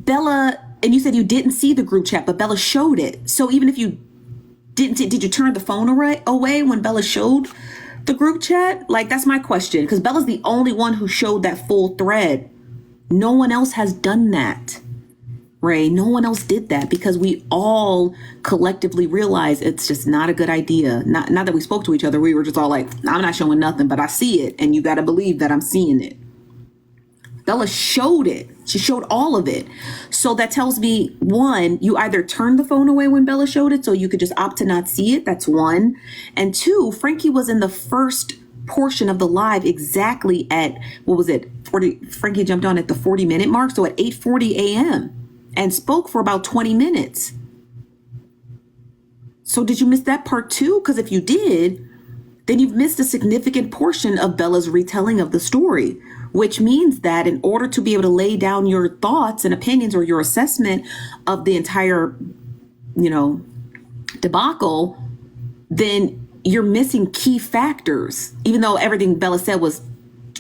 Bella, and you said you didn't see the group chat, but Bella showed it. So even if you didn't, did you turn the phone away when Bella showed the group chat? Like, that's my question, because Bella's the only one who showed that full thread. No one else has done that, Ray. No one else did that, because we all collectively realize it's just not a good idea. Not that we spoke to each other. We were just all like, I'm not showing nothing, but I see it, and you got to believe that I'm seeing it. Bella showed it. She showed all of it. So that tells me, one, you either turned the phone away when Bella showed it so you could just opt to not see it. That's one. And two, Frankie was in the first portion of the live exactly at, what was it? Frankie jumped on at the 40-minute mark. So at 8:40 a.m. and spoke for about 20 minutes. So did you miss that part too? Because if you did, then you've missed a significant portion of Bella's retelling of the story, which means that in order to be able to lay down your thoughts and opinions or your assessment of the entire, debacle, then you're missing key factors, even though everything Bella said was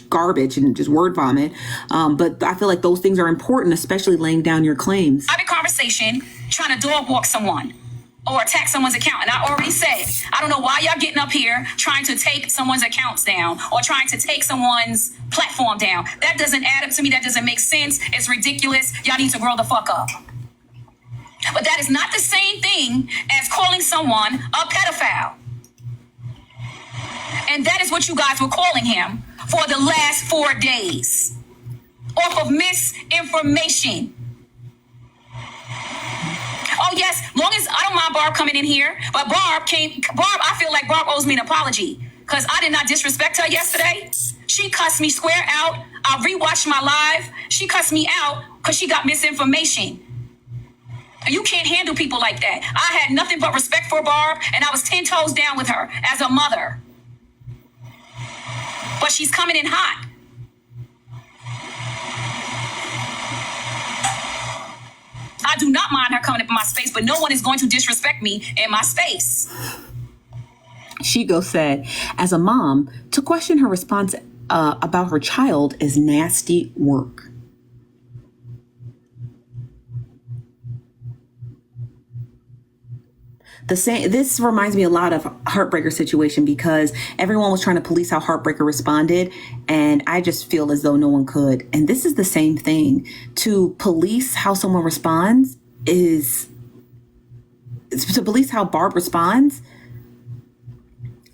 garbage and just word vomit. But I feel like those things are important, especially laying down your claims. I've been conversation trying to dog walk someone or attack someone's account. And I already said, I don't know why y'all getting up here trying to take someone's accounts down or trying to take someone's platform down. That doesn't add up to me. That doesn't make sense. It's ridiculous. Y'all need to grow the fuck up. But that is not the same thing as calling someone a pedophile. And that is what you guys were calling him for the last 4 days. Off of misinformation. Oh, yes, long as I don't mind Barb coming in here, but Barb, I feel like Barb owes me an apology because I did not disrespect her yesterday. She cussed me square out. I rewatched my live. She cussed me out because she got misinformation. You can't handle people like that. I had nothing but respect for Barb, and I was 10 toes down with her as a mother. But she's coming in hot. I do not mind her coming up in my space, but no one is going to disrespect me in my space. Shigo said, as a mom, to question her response about her child is nasty work. This reminds me a lot of Heartbreaker situation because everyone was trying to police how Heartbreaker responded, and I just feel as though no one could. And this is the same thing. To police how someone responds is to police how Barb responds.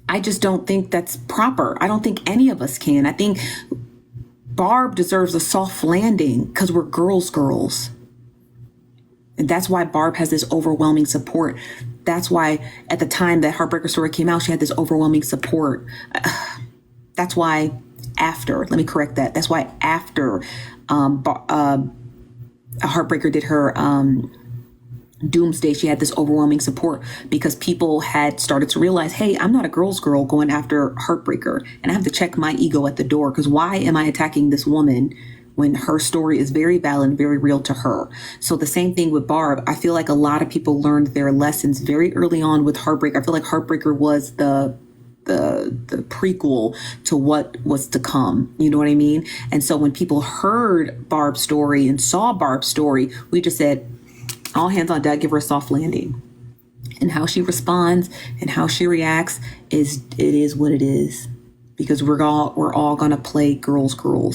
I just don't think that's proper. I don't think any of us can. I think Barb deserves a soft landing because we're girls. And that's why Barb has this overwhelming support. That's why at the time that Heartbreaker story came out, she had this overwhelming support. That's why after, let me correct that. That's why after Heartbreaker did her Doomsday, she had this overwhelming support because people had started to realize, hey, I'm not a girl's girl going after Heartbreaker, and I have to check my ego at the door because why am I attacking this woman when her story is very valid and very real to her? So the same thing with Barb. I feel like a lot of people learned their lessons very early on with Heartbreaker. I feel like Heartbreaker was the prequel to what was to come. You know what I mean? And so when people heard Barb's story and saw Barb's story, we just said, all hands on deck, give her a soft landing. And how she responds and how she reacts is what it is. Because we're all gonna play girls.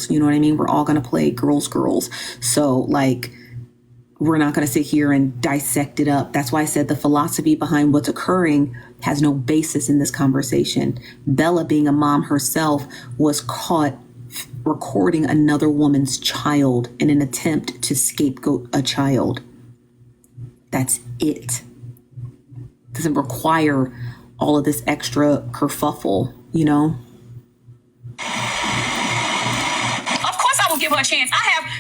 You know what I mean? We're all gonna play girls. So like, we're not gonna sit here and dissect it up. That's why I said the philosophy behind what's occurring has no basis in this conversation. Bella, being a mom herself, was caught recording another woman's child in an attempt to scapegoat a child. That's it. Doesn't require all of this extra kerfuffle, you know? Of course I will give her a chance.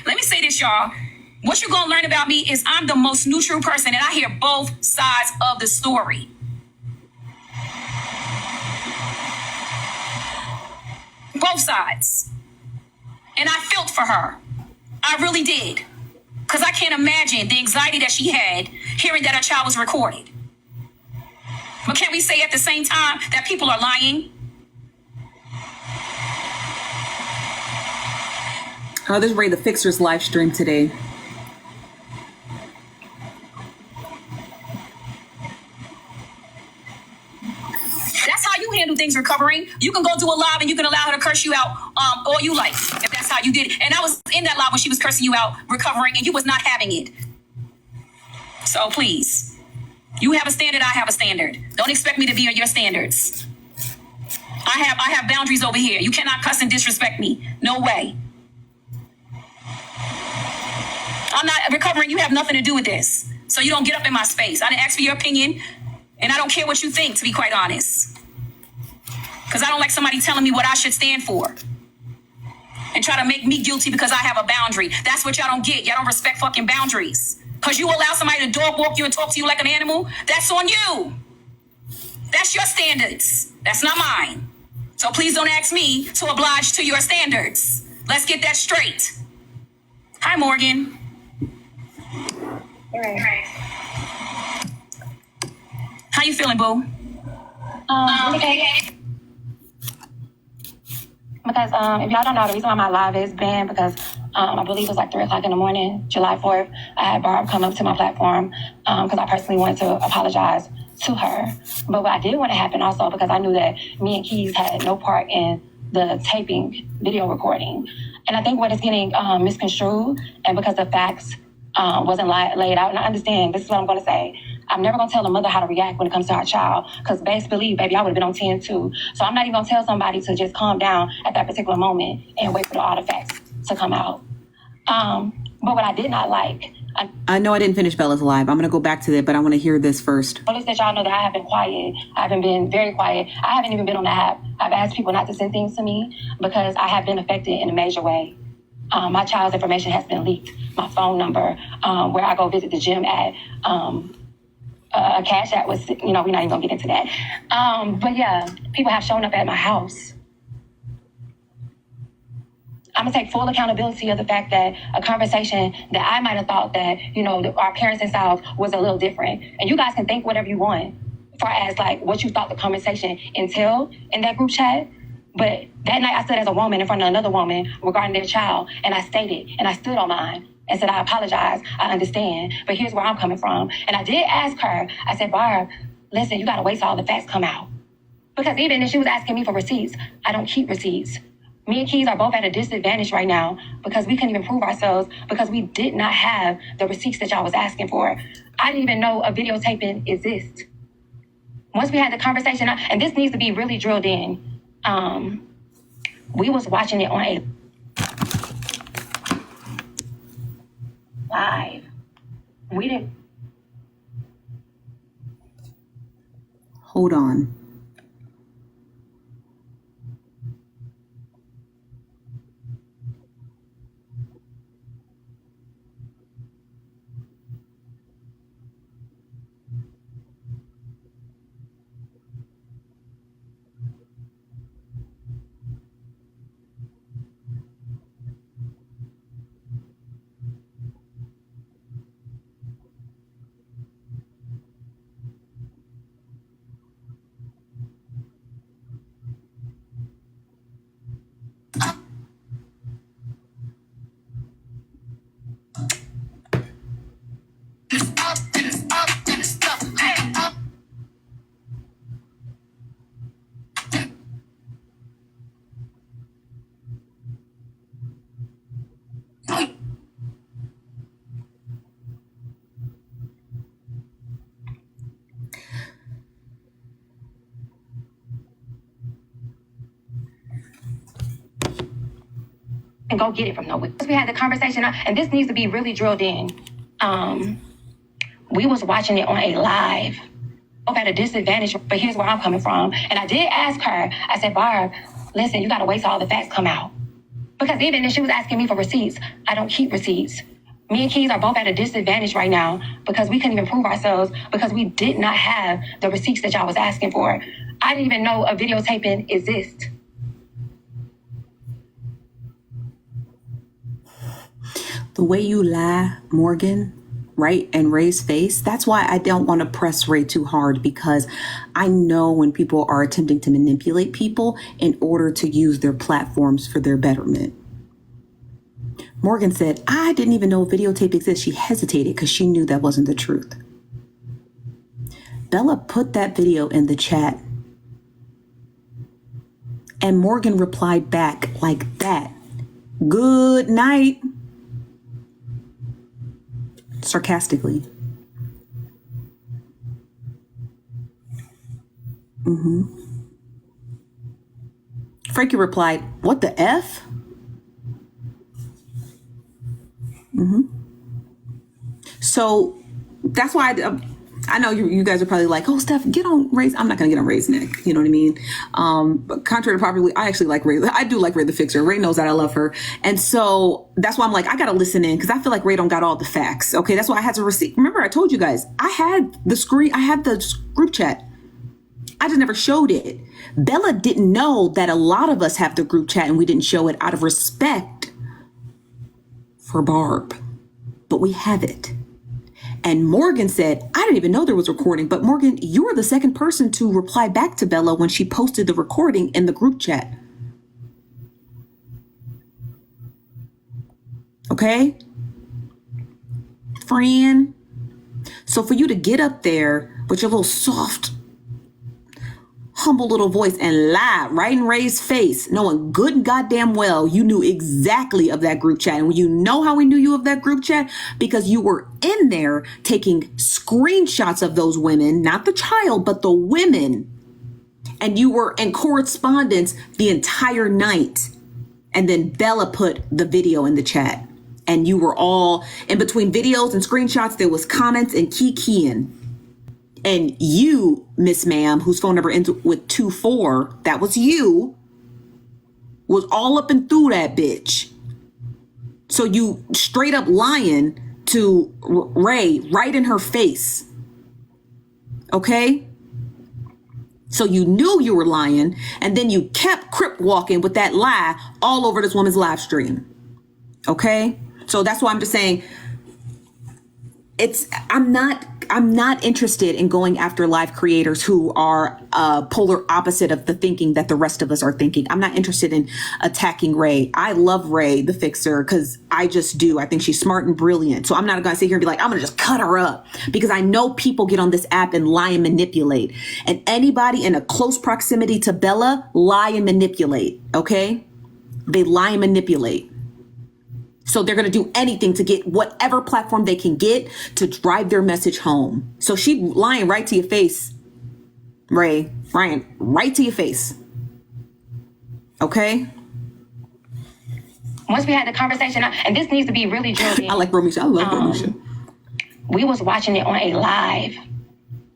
Let me say this, y'all. What you're going to learn about me is I'm the most neutral person, and I hear both sides of the story. Both sides. And I felt for her. I really did. Because I can't imagine the anxiety that she had hearing that her child was recorded. But can we say at the same time that people are lying? Oh, this is Ray the Fixer's live stream today. handle things recovering. You can go do a live and you can allow her to curse you out all you like, if that's how you did it. And I was in that live when she was cursing you out, recovering, and you was not having it. So please, you have a standard, I have a standard. Don't expect me to be on your standards. I have boundaries over here. You cannot cuss and disrespect me. No way. I'm not recovering. You have nothing to do with this. So you don't get up in my space. I didn't ask for your opinion, and I don't care what you think, to be quite honest. Because I don't like somebody telling me what I should stand for and try to make me guilty because I have a boundary. That's what y'all don't get. Y'all don't respect fucking boundaries. Because you allow somebody to dog walk you and talk to you like an animal, that's on you. That's your standards. That's not mine. So please don't ask me to oblige to your standards. Let's get that straight. Hi, Morgan. All right. How you feeling, boo? Okay. Because if y'all don't know, the reason why my live is banned because I believe it was like 3 o'clock in the morning, July 4th. I had Barb come up to my platform because I personally wanted to apologize to her. But what I did want to happen also because I knew that me and Keys had no part in the taping, video recording. And I think what is getting misconstrued and because the facts wasn't laid out. And I understand, this is what I'm going to say. I'm never going to tell a mother how to react when it comes to our child because best believe, baby, I would have been on 10 too. So I'm not even going to tell somebody to just calm down at that particular moment and wait for all the facts to come out. But what I did not like... I know I didn't finish Bella's live. I'm going to go back to that, but I want to hear this first. Notice that y'all know that I have been quiet. I haven't been very quiet. I haven't even been on the app. I've asked people not to send things to me because I have been affected in a major way. My child's information has been leaked. My phone number, where I go visit the gym at, a cash app was, we're not even going to get into that. But yeah, people have shown up at my house. I'm going to take full accountability of the fact that a conversation that I might have thought that, our parents and styles was a little different. And you guys can think whatever you want as far as like what you thought the conversation entailed in that group chat. But that night I stood as a woman in front of another woman regarding their child. And I stated, and I stood on mine and said, I apologize. I understand. But here's where I'm coming from. And I did ask her, I said, Barb, listen, you got to wait till all the facts come out. Because even if she was asking me for receipts, I don't keep receipts. Me and Keys are both at a disadvantage right now because we couldn't even prove ourselves because we did not have the receipts that y'all was asking for. I didn't even know a videotaping exists. Once we had the conversation, and this needs to be really drilled in, we was watching it on a live. We didn't. Hold on. And go get it from nowhere. We had the conversation, and this needs to be really drilled in. We was watching it on a live. Both at a disadvantage, but here's where I'm coming from. And I did ask her, I said, Barb, listen, you got to wait till all the facts come out. Because even if she was asking me for receipts, I don't keep receipts. Me and Keys are both at a disadvantage right now because we couldn't even prove ourselves because we did not have the receipts that y'all was asking for. I didn't even know a videotaping exists. The way you lie, Morgan, right, and Ray's face, that's why I don't want to press Ray too hard because I know when people are attempting to manipulate people in order to use their platforms for their betterment. Morgan said, I didn't even know a videotape exists. She hesitated because she knew that wasn't the truth. Bella put that video in the chat. And Morgan replied back like that. Good night. Sarcastically. Frankie replied, what the F? So that's why I know you guys are probably like, oh, Steph, get on Ray's. I'm not going to get on Ray's neck. You know what I mean? But contrary to popular, I actually like Ray. I do like Ray the Fixer. Ray knows that I love her. And so that's why I'm like, I got to listen in because I feel like Ray don't got all the facts. Okay. That's why I had to receive. Remember, I told you guys, I had the group chat. I just never showed it. Bella didn't know that a lot of us have the group chat and we didn't show it out of respect for Barb, but we have it. And Morgan said, I didn't even know there was recording, but Morgan, you were the second person to reply back to Bella when she posted the recording in the group chat. Okay? Friend. So for you to get up there with your little soft, humble little voice and lie right in Ray's face, knowing good and goddamn well you knew exactly of that group chat. And you know how we knew you of that group chat? Because you were in there taking screenshots of those women, not the child, but the women. And you were in correspondence the entire night. And then Bella put the video in the chat. And you were all in between videos and screenshots. There was comments and keying. And you, Miss Ma'am, whose phone number ends with 24, that was you, was all up and through that bitch. So you straight up lying to Ray right in her face. Okay? So you knew you were lying, and then you kept crip walking with that lie all over this woman's live stream. Okay? So that's why I'm just saying, I'm not interested in going after live creators who are polar opposite of the thinking that the rest of us are thinking. I'm not interested in attacking Ray. I love Ray the Fixer because I just do. I think she's smart and brilliant. So I'm not going to sit here and be like, I'm going to just cut her up, because I know people get on this app and lie and manipulate. And anybody in a close proximity to Bella lie and manipulate. Okay? They lie and manipulate. So they're going to do anything to get whatever platform they can get to drive their message home. So she lying right to your face, Ray. Ryan, right to your face. Okay? Once we had the conversation, and this needs to be really drilled in. I like Romisha. I love Romisha. We was watching it on a live.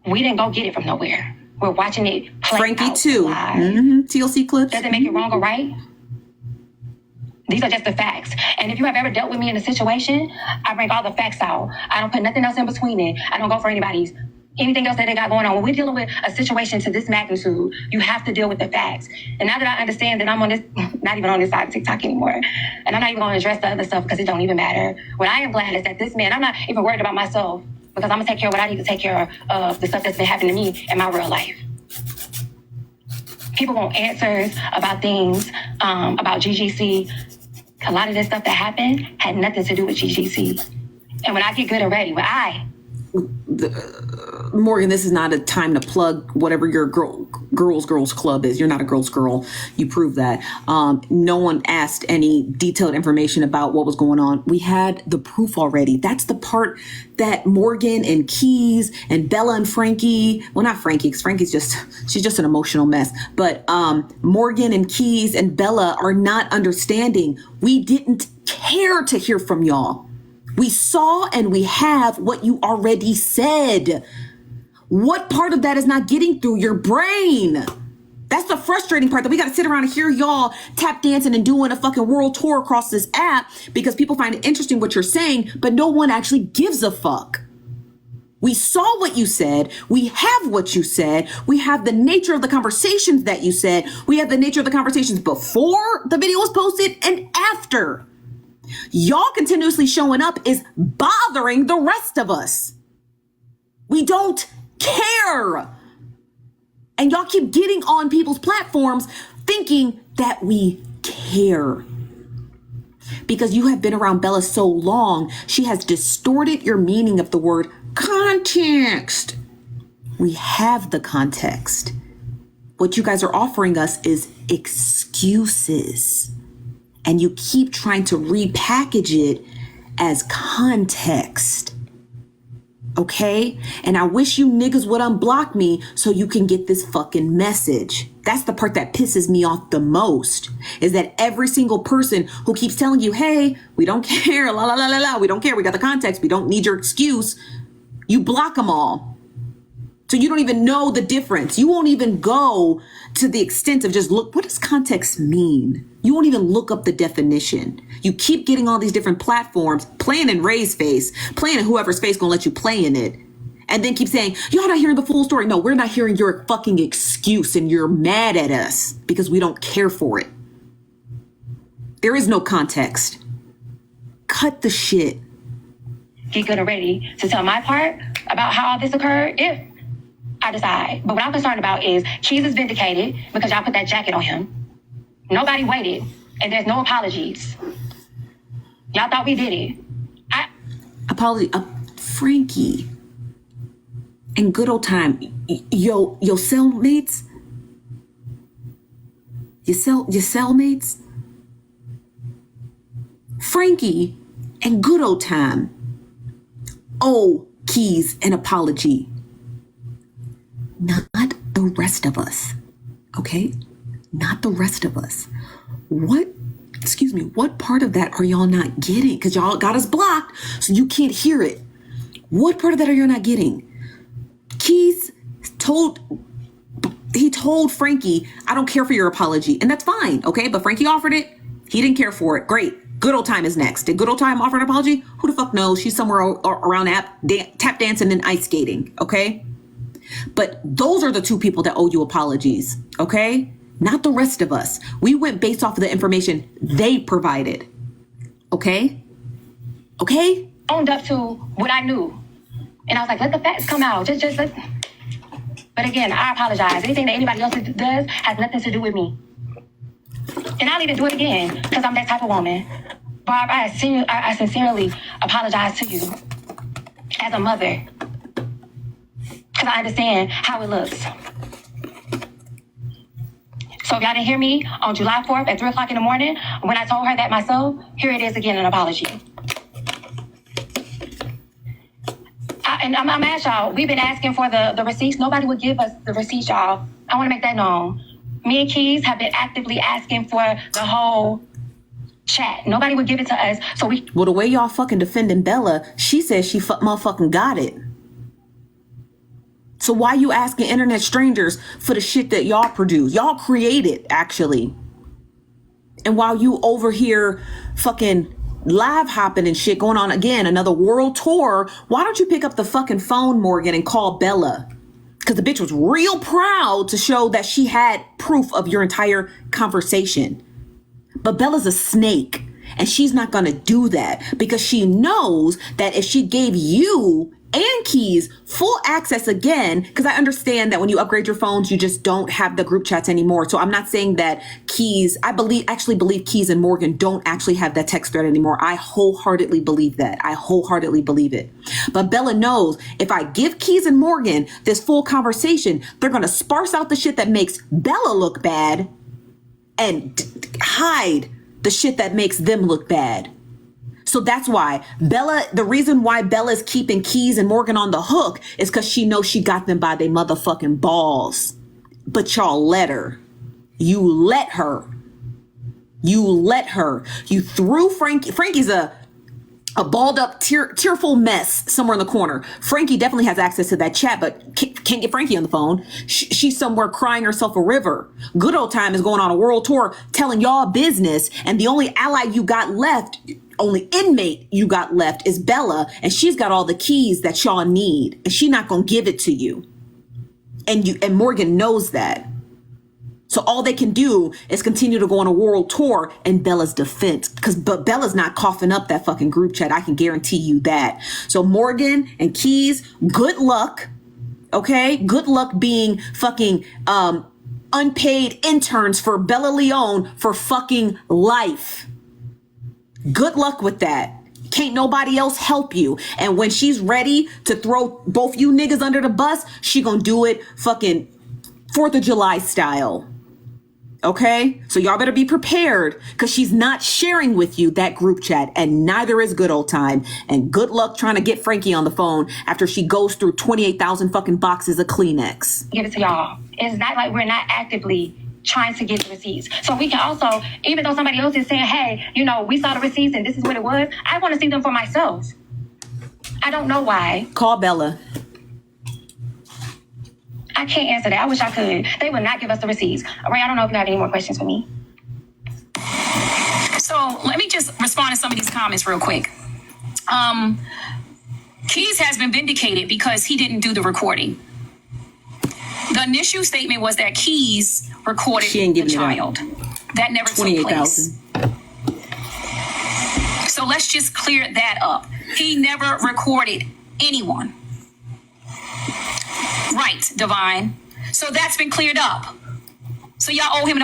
We didn't go get it from nowhere. We're watching it play Frankie out too. live. TLC clips. Does it make it wrong or right? These are just the facts. And if you have ever dealt with me in a situation, I bring all the facts out. I don't put nothing else in between it. I don't go for anything else that they got going on. When we're dealing with a situation to this magnitude, you have to deal with the facts. And now that I understand that I'm on this, not even on this side of TikTok anymore, and I'm not even going to address the other stuff because it don't even matter. What I am glad is that this man, I'm not even worried about myself, because I'm going to take care of what I need to take care of the stuff that's been happening to me in my real life. People want answers about things, about GGC. A lot of this stuff that happened had nothing to do with GGC. And when I get good and ready, Morgan, this is not a time to plug whatever your girls club is. You're not a girls girl. You prove that. No one asked any detailed information about what was going on. We had the proof already. That's the part that Morgan and Keys and Bella and Frankie, well, not Frankie, because Frankie's she's just an emotional mess. But Morgan and Keys and Bella are not understanding. We didn't care to hear from y'all. We saw and we have what you already said. What part of that is not getting through your brain? That's the frustrating part, that we got to sit around and hear y'all tap dancing and doing a fucking world tour across this app because people find it interesting what you're saying, but no one actually gives a fuck. We saw what you said. We have what you said. We have the nature of the conversations that you said. We have the nature of the conversations before the video was posted and after. Y'all continuously showing up is bothering the rest of us. We don't care. And y'all keep getting on people's platforms thinking that we care. Because you have been around Bella so long, she has distorted your meaning of the word context. We have the context. What you guys are offering us is excuses. And you keep trying to repackage it as context. Okay? And I wish you niggas would unblock me so you can get this fucking message. That's the part that pisses me off the most, is that every single person who keeps telling you, hey, we don't care, la la la la la, we don't care, we got the context, we don't need your excuse, you block them all. So you don't even know the difference. You won't even go to the extent of just look, what does context mean? You won't even look up the definition. You keep getting all these different platforms, playing in Ray's face, playing in whoever's face gonna let you play in it. And then keep saying, y'all not hearing the full story. No, we're not hearing your fucking excuse and you're mad at us because we don't care for it. There is no context. Cut the shit. Get good and ready to tell my part about how all this occurred if I decide. But what I'm concerned about is Keys is vindicated because y'all put that jacket on him. Nobody waited, and there's no apologies. Y'all thought we did it. Apology, Frankie. In good old time, your cellmates, your cellmates, Frankie, and good old time. Oh, Keys, an apology. Not the rest of us, okay? Not the rest of us. What part of that are y'all not getting? Because y'all got us blocked, so you can't hear it. What part of that are y'all not getting? Keys told Frankie, I don't care for your apology. And that's fine, okay? But Frankie offered it. He didn't care for it. Great. Good old time is next. Did good old time offer an apology? Who the fuck knows? She's somewhere around tap dancing and ice skating, okay? But those are the two people that owe you apologies, okay? Not the rest of us. We went based off of the information they provided, okay? Okay? Owned up to what I knew. And I was like, let the facts come out. Just let. But again, I apologize. Anything that anybody else does has nothing to do with me. And I'll even do it again because I'm that type of woman. Barb, I sincerely apologize to you as a mother. Because I understand how it looks. So if y'all didn't hear me on July 4th at 3 o'clock in the morning, when I told her that myself, here it is again, an apology. And I'm ask y'all, we've been asking for the receipts. Nobody would give us the receipts, y'all. I want to make that known. Me and Keys have been actively asking for the whole chat. Nobody would give it to us. Well, the way y'all fucking defending Bella, she says she motherfucking got it. So why you asking internet strangers for the shit that y'all produce? Y'all created, actually. And while you over here fucking live hopping and shit going on again, another world tour, why don't you pick up the fucking phone, Morgan, and call Bella? Because the bitch was real proud to show that she had proof of your entire conversation. But Bella's a snake, and she's not going to do that because she knows that if she gave you and Keys full access again, because I understand that when you upgrade your phones, you just don't have the group chats anymore. So I'm not saying that Keys, I actually believe Keys and Morgan don't actually have that text thread anymore. I wholeheartedly believe that. I wholeheartedly believe it. But Bella knows if I give Keys and Morgan this full conversation, they're going to sparse out the shit that makes Bella look bad and hide the shit that makes them look bad. So that's why the reason why Bella's keeping Keys and Morgan on the hook is because she knows she got them by their motherfucking balls. But y'all let her. You let her. You threw Frankie. Frankie's a balled up, tearful mess somewhere in the corner. Frankie definitely has access to that chat, but can't get Frankie on the phone. She's somewhere crying herself a river. Good old time is going on a world tour telling y'all business, and the only ally you got left, only inmate you got left is Bella, and she's got all the keys that y'all need, and she's not gonna give it to you. And Morgan knows that. So all they can do is continue to go on a world tour in Bella's defense, but Bella's not coughing up that fucking group chat. I can guarantee you that. So Morgan and Keys, good luck. Okay, good luck being fucking unpaid interns for Bella Leone for fucking life. Good luck with that. Can't nobody else help you. And when she's ready to throw both you niggas under the bus, she gonna do it fucking 4th of July style. Okay, so y'all better be prepared because she's not sharing with you that group chat, and neither is Good Old Time. And good luck trying to get Frankie on the phone after she goes through 28,000 fucking boxes of Kleenex. Give it to y'all. It's not like we're not actively trying to get the receipts. So we can also, even though somebody else is saying, hey, you know, we saw the receipts and this is what it was, I want to see them for myself. I don't know why. Call Bella. I can't answer that. I wish I could. They would not give us the receipts. Ray, I don't know if you have any more questions for me. So let me just respond to some of these comments real quick. Keys has been vindicated because he didn't do the recording. The initial statement was that Keys recorded the child. That never took place. So let's just clear that up. He never recorded anyone. Right, Divine. So that's been cleared up. So y'all owe him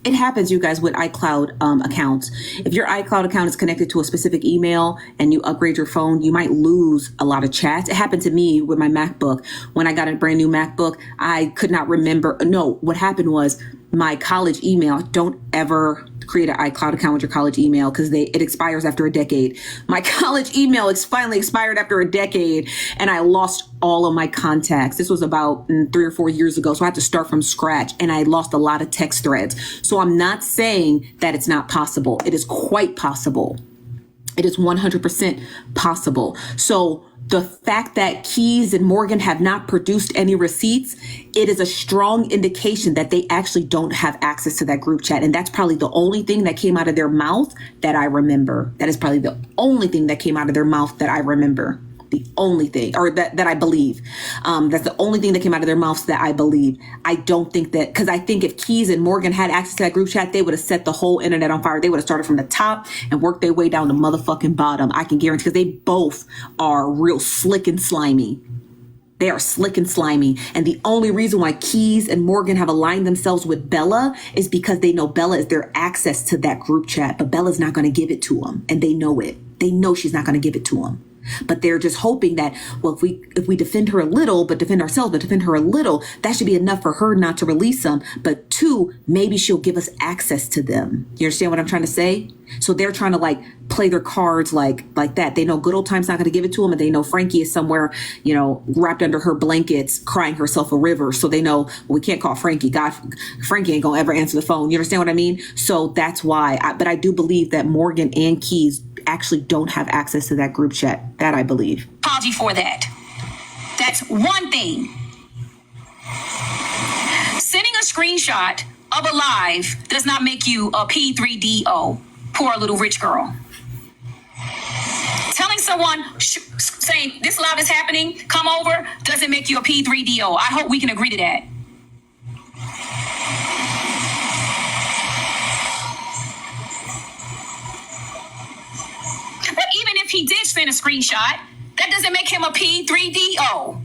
It happens, you guys, with iCloud accounts. If your iCloud account is connected to a specific email and you upgrade your phone, you might lose a lot of chats. It happened to me with my MacBook. When I got a brand new MacBook, I could not remember. No, what happened was my college email. Don't ever create an iCloud account with your college email because it expires after a decade. My college email finally expired after a decade and I lost all of my contacts. This was about 3 or 4 years ago. So I had to start from scratch and I lost a lot of text threads. So I'm not saying that it's not possible. It is quite possible. It is 100% possible. So the fact that Keys and Morgan have not produced any receipts, it is a strong indication that they actually don't have access to that group chat. And that's probably the only thing that came out of their mouth that I remember. That is probably the only thing that came out of their mouth that I remember. The only thing, or that I believe. That's the only thing that came out of their mouths that I believe. I don't think that, because I think if Keys and Morgan had access to that group chat, they would have set the whole internet on fire. They would have started from the top and worked their way down to motherfucking bottom. I can guarantee, because they both are real slick and slimy. They are slick and slimy. And the only reason why Keys and Morgan have aligned themselves with Bella is because they know Bella is their access to that group chat, but Bella's not going to give it to them. And they know it. They know she's not going to give it to them. But they're just hoping that, well, if we defend her a little, but defend ourselves, but defend her a little, that should be enough for her not to release them. But 2, maybe she'll give us access to them. You understand what I'm trying to say? So they're trying to like play their cards like that. They know Good Old Time's not going to give it to them. And they know Frankie is somewhere, you know, wrapped under her blankets, crying herself a river. So they know, well, we can't call Frankie. God, Frankie ain't going to ever answer the phone. You understand what I mean? So that's why. But I do believe that Morgan and Keys actually don't have access to that group chat. That I believe. Apology for that. That's one thing. Sending a screenshot of a live does not make you a P3DO. Poor little rich girl. Telling someone, saying this live is happening, come over, doesn't make you a P3DO. I hope we can agree to that. But even if he did send a screenshot, that doesn't make him a P3DO.